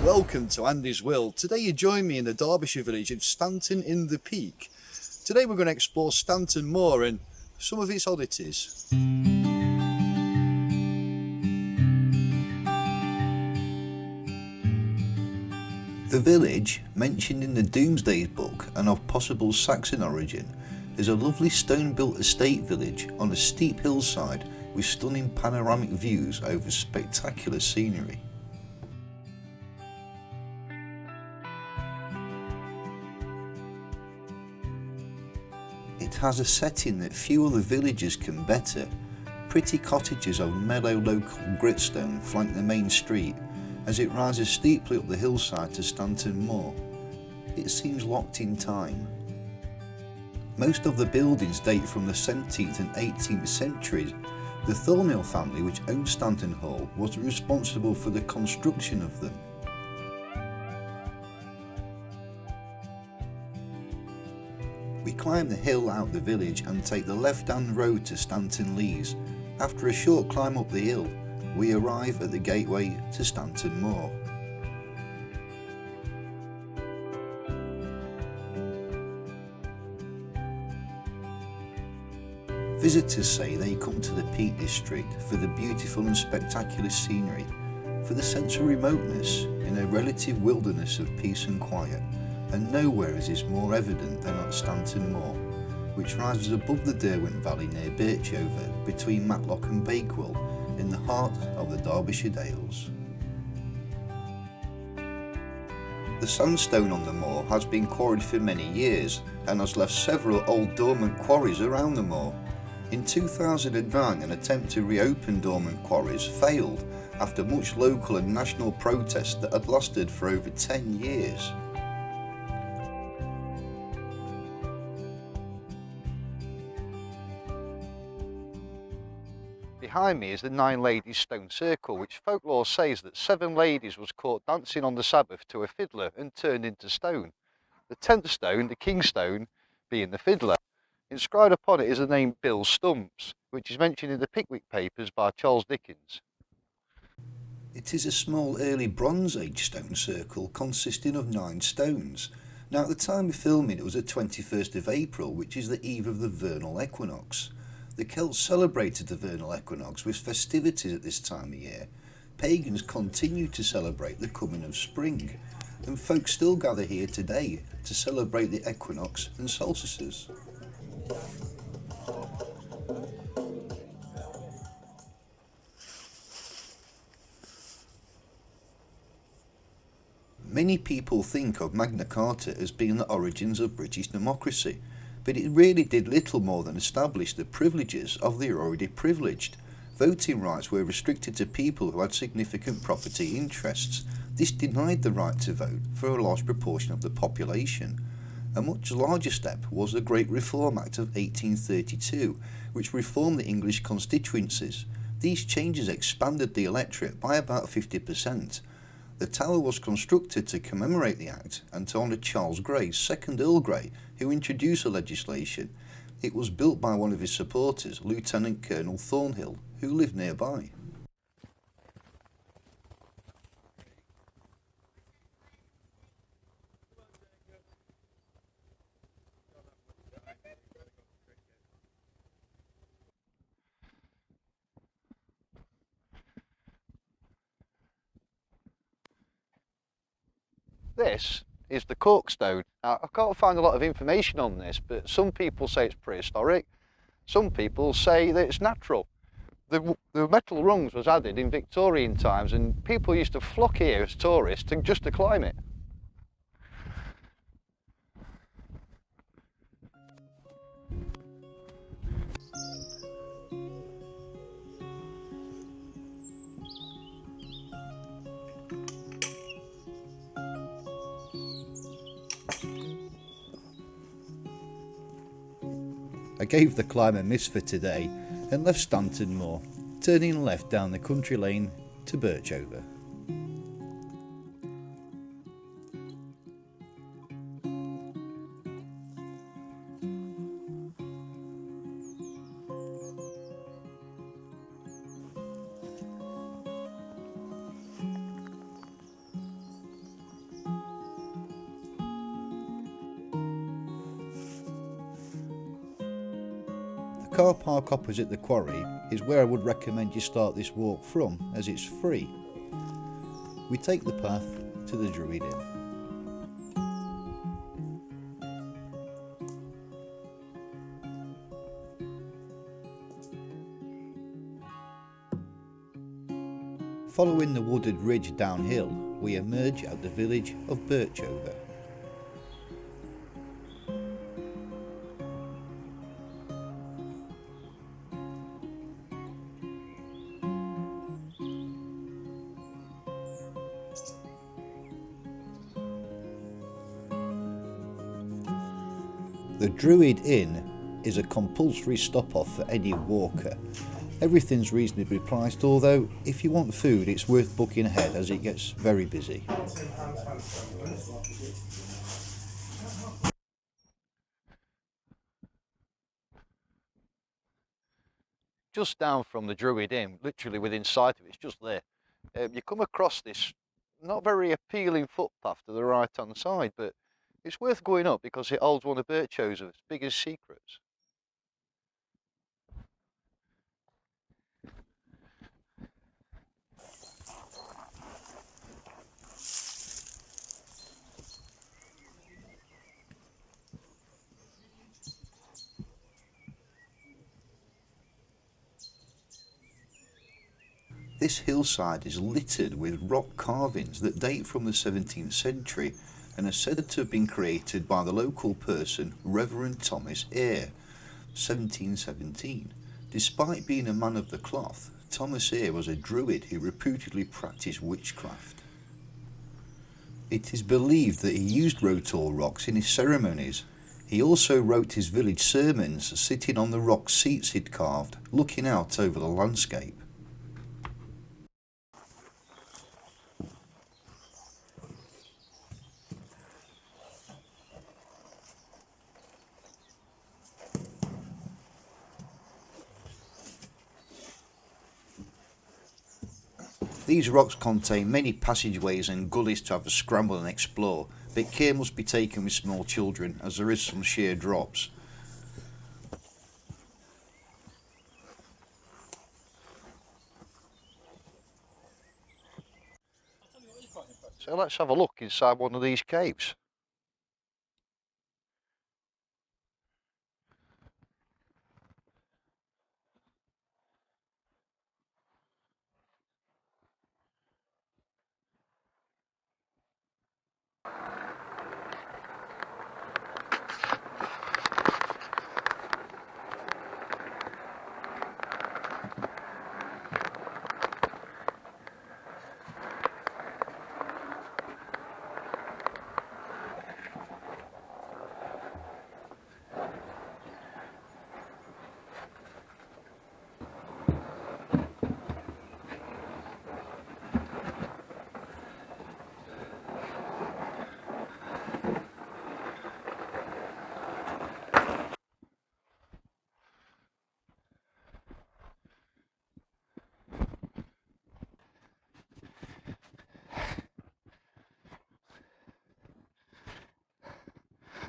welcome to Andy's World. Today you join me in the Derbyshire village of Stanton in the Peak. Today we're going to explore Stanton Moor and some of its oddities. The village, mentioned in the Domesday Book and of possible Saxon origin, is a lovely stone-built estate village on a steep hillside with stunning panoramic views over spectacular scenery. It has a setting that few other villages can better. Pretty cottages of mellow local gritstone flank the main street as it rises steeply up the hillside to Stanton Moor. It seems locked in time. Most of the buildings date from the 17th and 18th centuries. The Thornhill family, which owned Stanton Hall, was responsible for the construction of them. We climb the hill out the village and take the left-hand road to Stanton Lees. After a short climb up the hill, we arrive at the gateway to Stanton Moor. Visitors say they come to the Peak District for the beautiful and spectacular scenery, for the sense of remoteness in a relative wilderness of peace and quiet, and nowhere is this more evident than at Stanton Moor, which rises above the Derwent Valley near Birchover, between Matlock and Bakewell, in the heart of the Derbyshire Dales. The sandstone on the moor has been quarried for many years and has left several old dormant quarries around the moor. In 2009, an attempt to reopen dormant quarries failed after much local and national protest that had lasted for over 10 years. Behind me is the Nine Ladies Stone Circle, which folklore says that 7 ladies was caught dancing on the Sabbath to a fiddler and turned into stone. The 10th stone, the King's Stone, being the fiddler. Inscribed upon it is the name Bill Stumps, which is mentioned in the Pickwick Papers by Charles Dickens. It is a small early Bronze Age stone circle consisting of 9 stones. Now at the time of filming it was the 21st of April, which is the eve of the vernal equinox. The Celts celebrated the vernal equinox with festivities at this time of year. Pagans continue to celebrate the coming of spring, and folk still gather here today to celebrate the equinox and solstices. Many people think of Magna Carta as being the origins of British democracy, but it really did little more than establish the privileges of the already privileged. Voting rights were restricted to people who had significant property interests. This denied the right to vote for a large proportion of the population. A much larger step was the Great Reform Act of 1832, which reformed the English constituencies. These changes expanded the electorate by about 50%. The tower was constructed to commemorate the act and to honour Charles Grey, 2nd Earl Grey, who introduced the legislation. It was built by one of his supporters, Lieutenant Colonel Thornhill, who lived nearby. This is the cork stone. Now, I can't find a lot of information on this, but some people say it's prehistoric, some people say that it's natural. The metal rungs was added in Victorian times and people used to flock here as tourists just to climb it. I gave the climb a miss for today and left Stanton Moor, turning left down the country lane to Birchover. car park opposite the quarry is where I would recommend you start this walk from, as it's free. We take the path to the Druid Inn. Following the wooded ridge downhill, we emerge at the village of Birchover. The Druid Inn is a compulsory stop-off for any walker. Everything's reasonably priced, although if you want food it's worth booking ahead as it gets very busy. Just down from the Druid Inn, literally within sight of it, it's just there. You come across this not very appealing footpath to the right hand side, but it's worth going up because it holds one of Birchover's biggest secrets. This hillside is littered with rock carvings that date from the 17th century and are said to have been created by the local person Reverend Thomas Eyre, 1717. Despite being a man of the cloth, Thomas Eyre was a druid who reputedly practiced witchcraft. It is believed that he used rowtor rocks in his ceremonies. He also wrote his village sermons sitting on the rock seats he'd carved, looking out over the landscape. These rocks contain many passageways and gullies to have a scramble and explore, but care must be taken with small children as there is some sheer drops. So let's have a look inside one of these caves.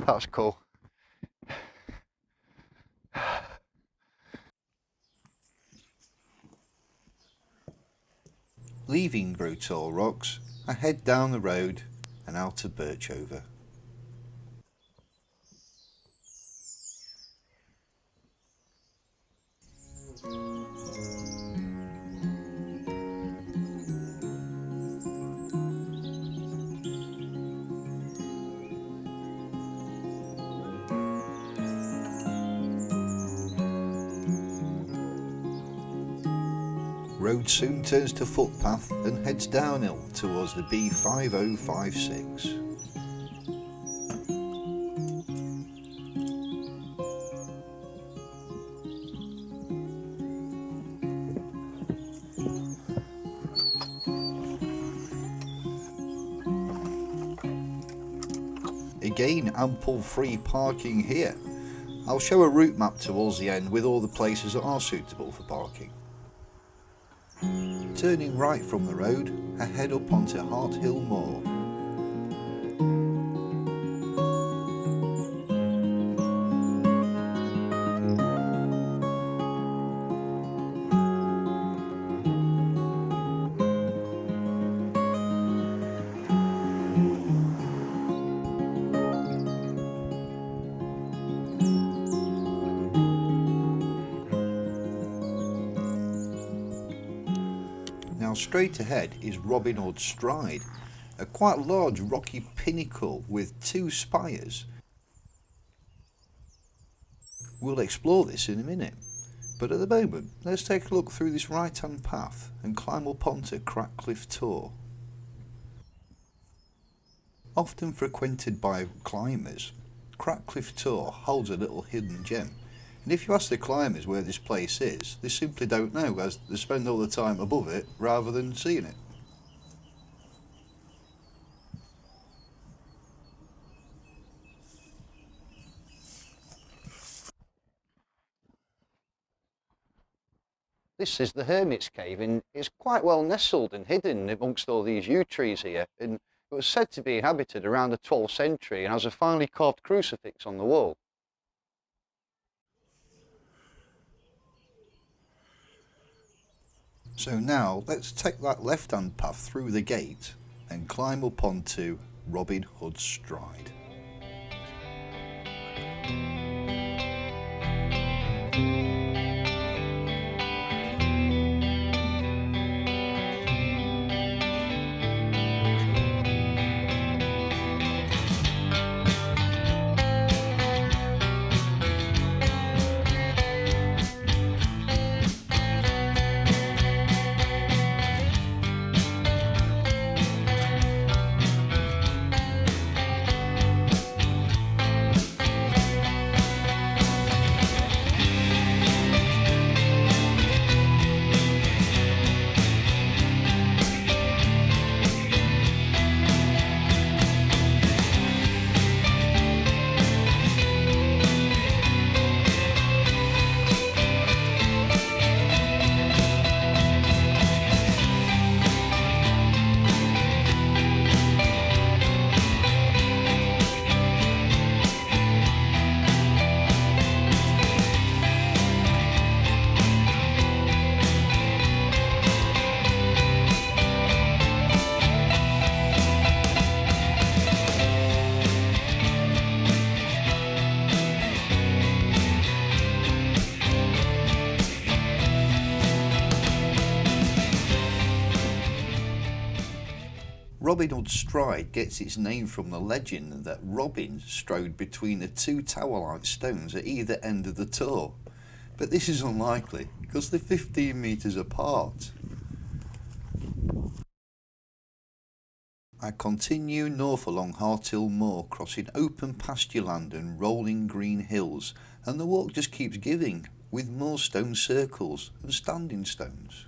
That's cool. Leaving Rowtor Rocks, I head down the road and out to Birchover. Road soon turns to footpath and heads downhill towards the B5056. Again, ample free parking here. I'll show a route map towards the end with all the places that are suitable for parking. Turning right from the road, I head up onto Harthill Moor. Now straight ahead is Robin Hood Stride, a quite large rocky pinnacle with 2 spires. We'll explore this in a minute, but at the moment let's take a look through this right hand path and climb up onto Crackcliff Tor. Often frequented by climbers, Crackcliff Tor holds a little hidden gem, and if you ask the climbers where this place is, they simply don't know, as they spend all the time above it rather than seeing it. This is the Hermit's Cave, and it's quite well nestled and hidden amongst all these yew trees here, and it was said to be inhabited around the 12th century and has a finely carved crucifix on the wall. So now let's take that left hand path through the gate and climb up onto Robin Hood Stride. Robin Hood Stride gets its name from the legend that Robin strode between the 2 tower-like stones at either end of the tor, but this is unlikely because they're 15 metres apart. I continue north along Harthill Moor, crossing open pasture land and rolling green hills, and the walk just keeps giving, with more stone circles and standing stones.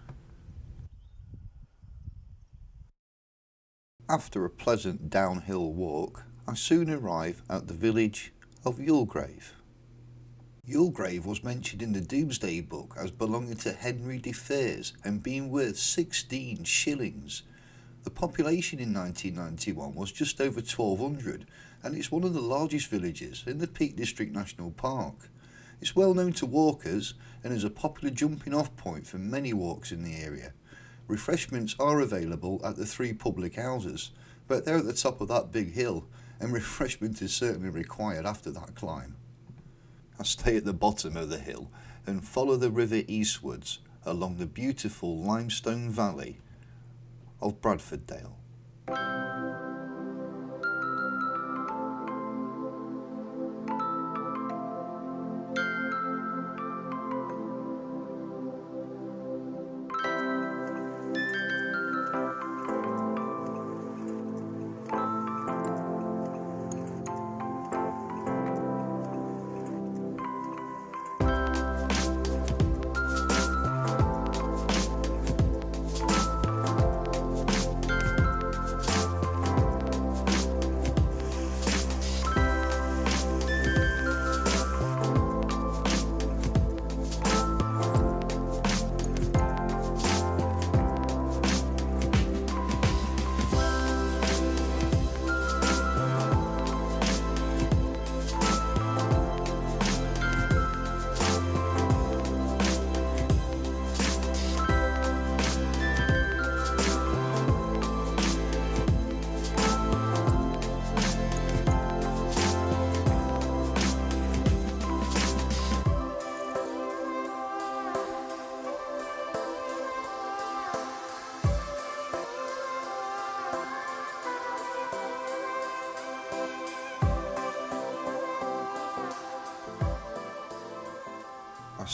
After a pleasant downhill walk, I soon arrive at the village of Youlgeave. Youlgeave was mentioned in the Domesday Book as belonging to Henry de Fairs and being worth 16 shillings. The population in 1991 was just over 1,200, and it's one of the largest villages in the Peak District National Park. It's well known to walkers and is a popular jumping off point for many walks in the area. Refreshments are available at the 3 public houses, but they're at the top of that big hill, and refreshment is certainly required after that climb. I stay at the bottom of the hill and follow the river eastwards along the beautiful limestone valley of Bradford Dale.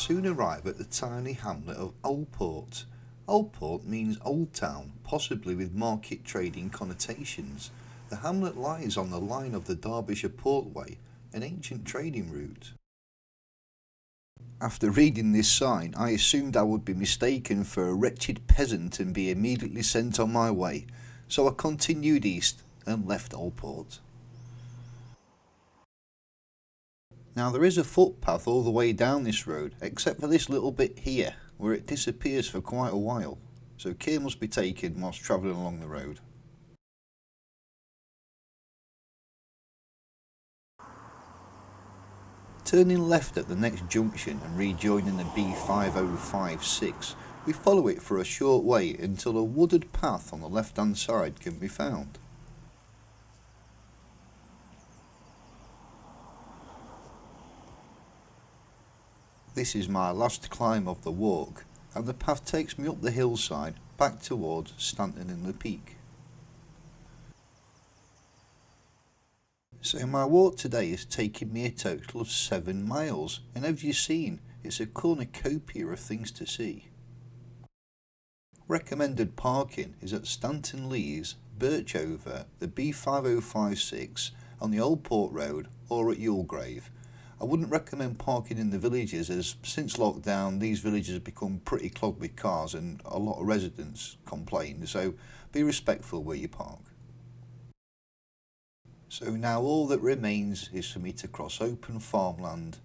soon arrive at the tiny hamlet of Alport. Alport means Old Town, possibly with market trading connotations. The hamlet lies on the line of the Derbyshire Portway, an ancient trading route. After reading this sign, I assumed I would be mistaken for a wretched peasant and be immediately sent on my way, so I continued east and left Alport. Now there is a footpath all the way down this road, except for this little bit here, where it disappears for quite a while, so care must be taken whilst travelling along the road. Turning left at the next junction and rejoining the B5056, we follow it for a short way until a wooded path on the left hand side can be found. This is my last climb of the walk, and the path takes me up the hillside back towards Stanton and the Peak. So my walk today has taken me a total of 7 miles, and as you've seen, it's a cornucopia of things to see. Recommended parking is at Stanton Lees, Birchover, the B5056, on the Alport Road, or at youlgeave. I wouldn't recommend parking in the villages, as since lockdown these villages have become pretty clogged with cars and a lot of residents complain, so be respectful where you park. So now all that remains is for me to cross open farmland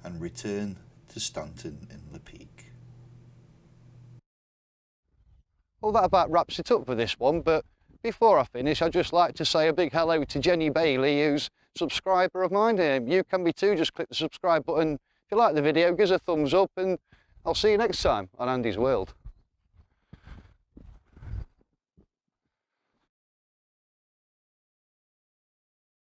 and return to Stanton and the Peak. Well, that about wraps it up for this one, but before I finish, I'd just like to say a big hello to Jenny Bailey, who's a subscriber of mine. You can be too, just click the subscribe button. If you like the video, give us a thumbs up, and I'll see you next time on Andy's World.